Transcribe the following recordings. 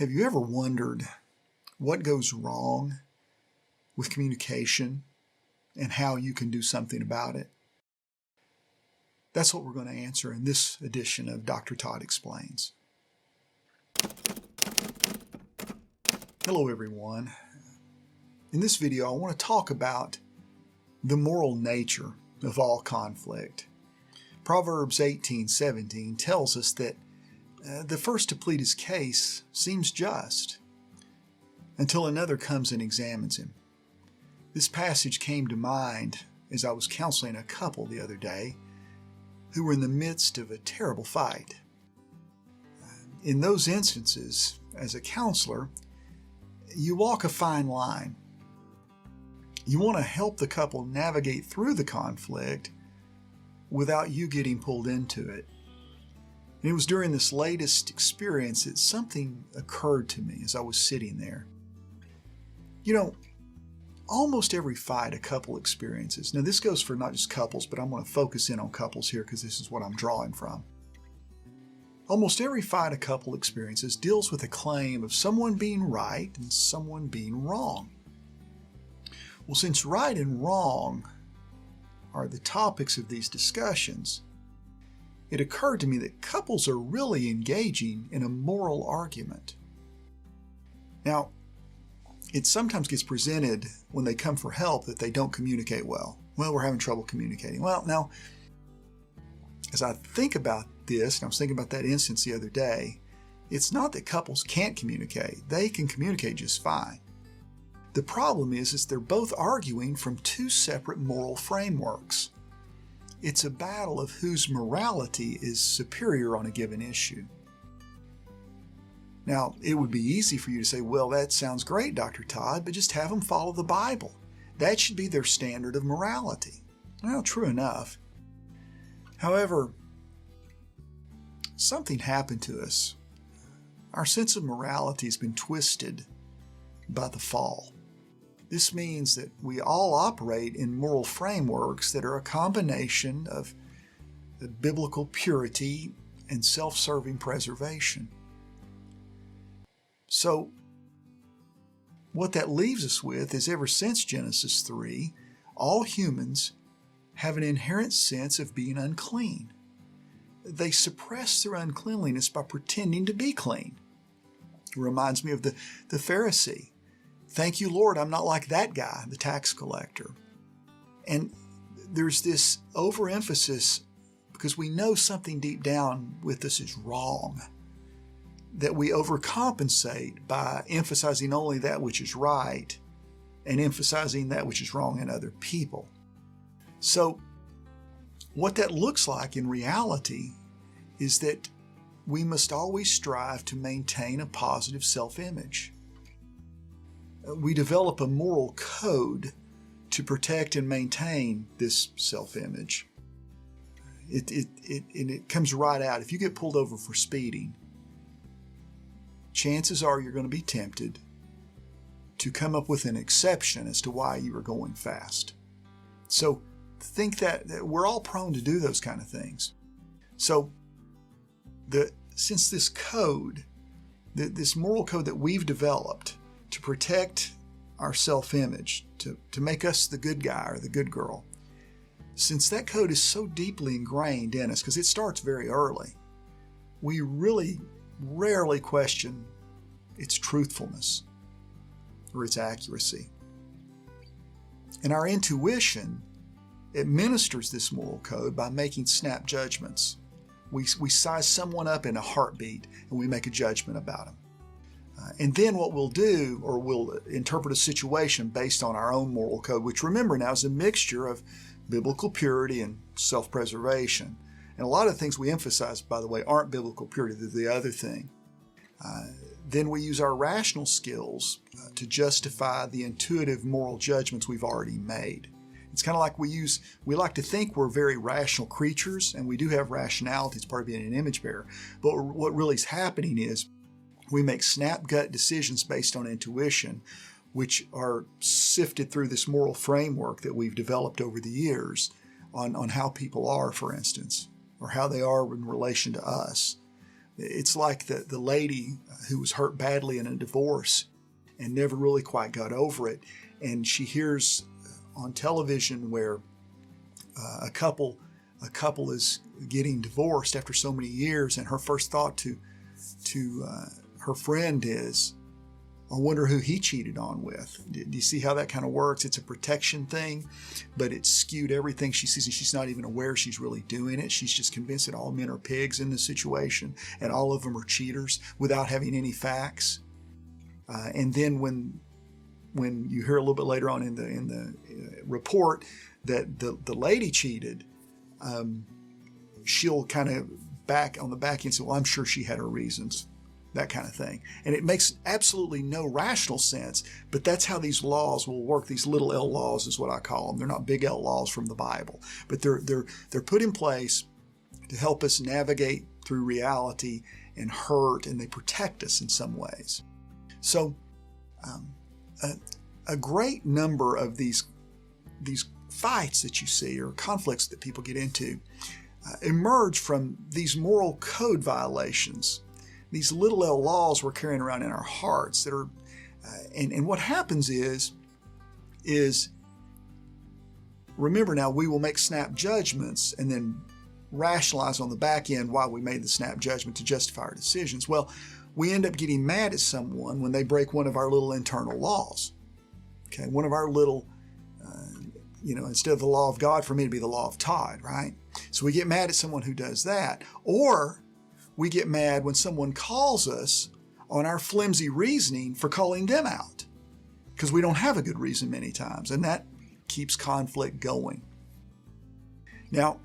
Have you ever wondered what goes wrong with communication and how you can do something about it? That's what we're going to answer in this edition of Dr. Todd Explains. Hello everyone. In this video I want to talk about the moral nature of all conflict. Proverbs 18:17 tells us that the first to plead his case seems just until another comes and examines him. This passage came to mind as I was counseling a couple the other day who were in the midst of a terrible fight. In those instances, as a counselor, you walk a fine line. You want to help the couple navigate through the conflict without you getting pulled into it. And it was during this latest experience that something occurred to me as I was sitting there. You know, almost every fight a couple experiences, now this goes for not just couples, but I'm going to focus in on couples here because this is what I'm drawing from. Almost every fight a couple experiences deals with a claim of someone being right and someone being wrong. Well, since right and wrong are the topics of these discussions, it occurred to me that couples are really engaging in a moral argument. Now, it sometimes gets presented when they come for help that they don't communicate well. Well, we're having trouble communicating. Well, now, as I think about this, and I was thinking about that instance the other day, it's not that couples can't communicate. They can communicate just fine. The problem is they're both arguing from two separate moral frameworks. It's a battle of whose morality is superior on a given issue. Now, it would be easy for you to say, well, that sounds great, Dr. Todd, but just have them follow the Bible. That should be their standard of morality. Well, true enough. However, something happened to us. Our sense of morality has been twisted by the fall. This means that we all operate in moral frameworks that are a combination of biblical purity and self-serving preservation. So, what that leaves us with is ever since Genesis 3, all humans have an inherent sense of being unclean. They suppress their uncleanliness by pretending to be clean. It reminds me of the Pharisee. Thank you, Lord, I'm not like that guy, the tax collector. And there's this overemphasis, because we know something deep down with us is wrong, that we overcompensate by emphasizing only that which is right and emphasizing that which is wrong in other people. So what that looks like in reality is that we must always strive to maintain a positive self-image. We develop a moral code to protect and maintain this self-image. It comes right out. If you get pulled over for speeding, chances are you're going to be tempted to come up with an exception as to why you are going fast. So think that we're all prone to do those kind of things. So since this code, this moral code that we've developed to protect our self-image, to make us the good guy or the good girl, since that code is so deeply ingrained in us, because it starts very early, we really rarely question its truthfulness or its accuracy. And our intuition administers this moral code by making snap judgments. We size someone up in a heartbeat and we make a judgment about them. And then what we'll do, or we'll interpret a situation based on our own moral code, which remember now is a mixture of biblical purity and self-preservation. And a lot of things we emphasize, by the way, aren't biblical purity, they're the other thing. Then we use our rational skills to justify the intuitive moral judgments we've already made. It's kind of like we like to think we're very rational creatures, and we do have rationality, it's part of being an image bearer. But what really is happening is we make snap gut decisions based on intuition, which are sifted through this moral framework that we've developed over the years on how people are, for instance, or how they are in relation to us. It's like the lady who was hurt badly in a divorce and never really quite got over it. And she hears on television where a couple is getting divorced after so many years, and her first thought to her friend is, I wonder who he cheated on with. Do you see how that kind of works? It's a protection thing, but it's skewed everything she sees, and she's not even aware she's really doing it. She's just convinced that all men are pigs in this situation, and all of them are cheaters without having any facts. And then when you hear a little bit later on in the report that the lady cheated, she'll kind of back on the back end say, well, I'm sure she had her reasons. That kind of thing. And it makes absolutely no rational sense, but that's how these laws will work. These little L laws is what I call them. They're not big L laws from the Bible, but they're put in place to help us navigate through reality and hurt, and they protect us in some ways. So a great number of these fights that you see, or conflicts that people get into, emerge from these moral code violations. These little L laws we're carrying around in our hearts that are, and what happens is remember now, we will make snap judgments and then rationalize on the back end why we made the snap judgment to justify our decisions. Well, we end up getting mad at someone when they break one of our little internal laws. Okay, one of our little, instead of the law of God, for me to be the law of Todd, right? So we get mad at someone who does that, or we get mad when someone calls us on our flimsy reasoning for calling them out, because we don't have a good reason many times, and that keeps conflict going. Now,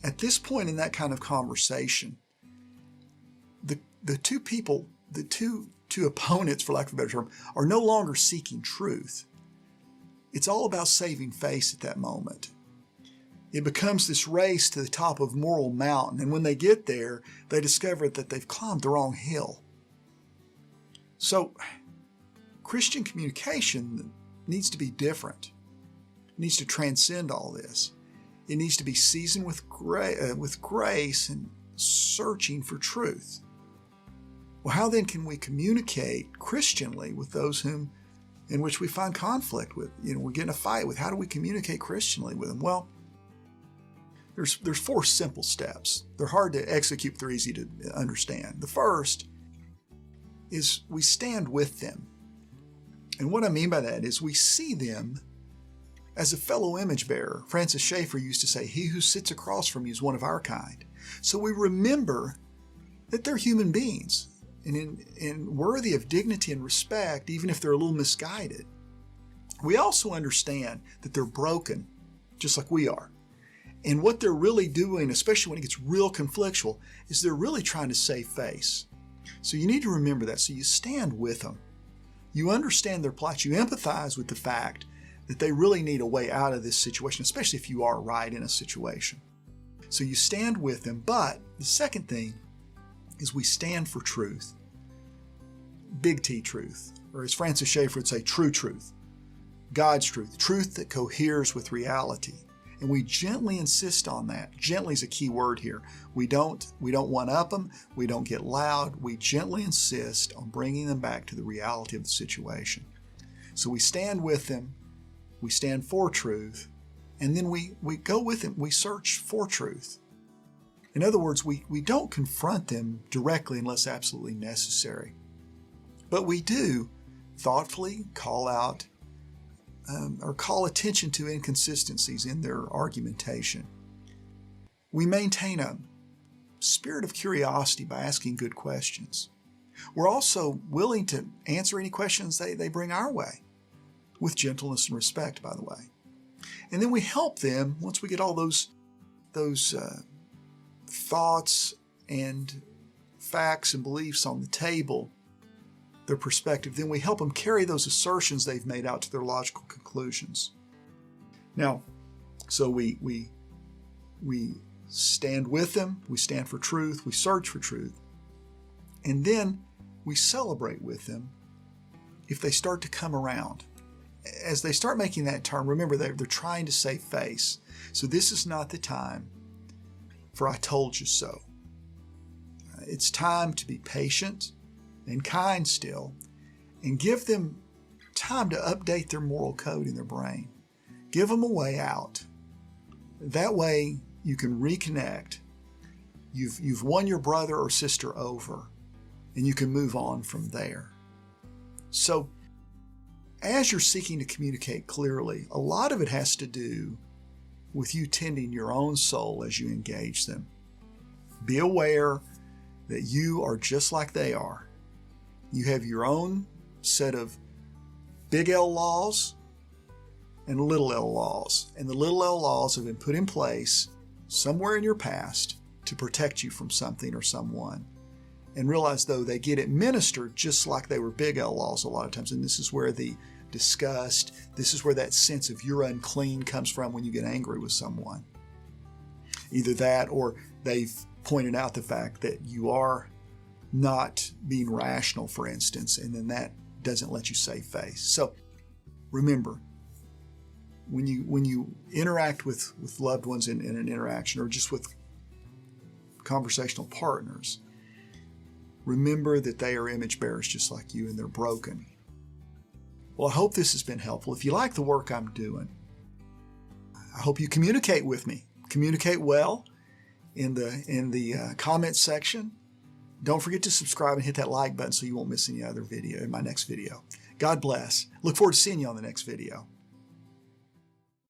at this point in that kind of conversation, the two people, the two opponents, for lack of a better term, are no longer seeking truth. It's all about saving face at that moment. It becomes this race to the top of moral mountain, and when they get there, they discover that they've climbed the wrong hill. So, Christian communication needs to be different. It needs to transcend all this. It needs to be seasoned with grace and searching for truth. Well, how then can we communicate Christianly with those in which we find conflict with? We're getting a fight with. How do we communicate Christianly with them? Well, there's 4 simple steps. They're hard to execute, but they're easy to understand. The first is we stand with them. And what I mean by that is we see them as a fellow image bearer. Francis Schaeffer used to say, he who sits across from you is one of our kind. So we remember that they're human beings and worthy of dignity and respect, even if they're a little misguided. We also understand that they're broken, just like we are. And what they're really doing, especially when it gets real conflictual, is they're really trying to save face. So you need to remember that. So you stand with them. You understand their plight. You empathize with the fact that they really need a way out of this situation, especially if you are right in a situation. So you stand with them. But the second thing is we stand for truth. Big T truth. Or as Francis Schaeffer would say, true truth. God's truth. Truth that coheres with reality. And we gently insist on that. Gently is a key word here. We don't one-up them. We don't get loud. We gently insist on bringing them back to the reality of the situation. So we stand with them. We stand for truth. And then we go with them. We search for truth. In other words, we don't confront them directly unless absolutely necessary. But we do thoughtfully call out or call attention to inconsistencies in their argumentation. We maintain a spirit of curiosity by asking good questions. We're also willing to answer any questions they bring our way, with gentleness and respect, by the way. And then we help them, once we get all those thoughts and facts and beliefs on the table, their perspective, then we help them carry those assertions they've made out to their logical conclusions. Now, so we stand with them, we stand for truth, we search for truth, and then we celebrate with them if they start to come around. As they start making that turn, remember they're trying to save face. So this is not the time for I told you so. It's time to be patient and kind still, and give them time to update their moral code in their brain. Give them a way out. That way you can reconnect. You've won your brother or sister over, and you can move on from there. So as you're seeking to communicate clearly, a lot of it has to do with you tending your own soul as you engage them. Be aware that you are just like they are. You have your own set of big L laws and little L laws. And the little L laws have been put in place somewhere in your past to protect you from something or someone. And realize, though, they get administered just like they were big L laws a lot of times. And this is where the disgust, this is where that sense of you're unclean comes from when you get angry with someone. Either that, or they've pointed out the fact that you are not being rational, for instance, and then that doesn't let you save face. So remember, when you interact with loved ones in an interaction, or just with conversational partners, remember that they are image bearers just like you, and they're broken. Well, I hope this has been helpful. If you like the work I'm doing, I hope you communicate with me. Communicate well in the comments section. Don't forget to subscribe and hit that like button so you won't miss any other video in my next video. God bless. Look forward to seeing you on the next video.